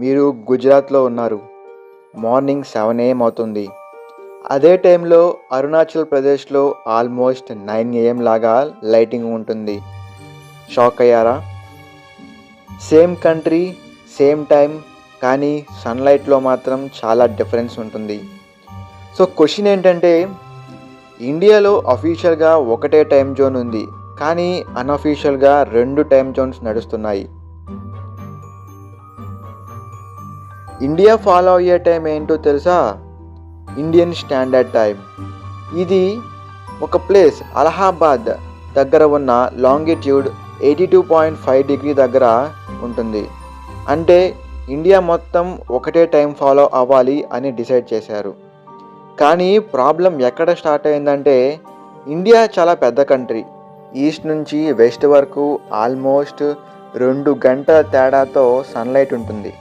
మీరు గుజరాత్లో ఉన్నారు. మార్నింగ్ 7 AM అవుతుంది. అదే టైంలో అరుణాచల్ ప్రదేశ్లో ఆల్మోస్ట్ 9 AM లాగా లైటింగ్ ఉంటుంది. షాక్ అయ్యారా? సేమ్ కంట్రీ, సేమ్ టైం, కానీ సన్లైట్లో మాత్రం చాలా డిఫరెన్స్ ఉంటుంది. సో క్వశ్చన్ ఏంటంటే, ఇండియాలో అఫీషియల్గా ఒకటే టైం జోన్ ఉంది, కానీ అన్అఫీషియల్గా 2 టైం జోన్స్ నడుస్తున్నాయి. ఇండియా ఫాలో అయ్యే టైం ఏంటో తెలుసా? Indian standard time. ఇది ఒక ప్లేస్ అలహాబాద్ దగ్గర ఉన్న లాంగిట్యూడ్ 82.5 డిగ్రీ దగ్గర ఉంటుంది. అంటే ఇండియా మొత్తం ఒకటే టైం ఫాలో అవ్వాలి అని డిసైడ్ చేశారు. కానీ ప్రాబ్లం ఎక్కడ స్టార్ట్ అయిందంటే, ఇండియా చాలా పెద్ద కంట్రీ. ఈస్ట్ నుంచి వెస్ట్ వరకు ఆల్మోస్ట్ 2 గంటల తేడాతో సన్లైట్ ఉంటుంది.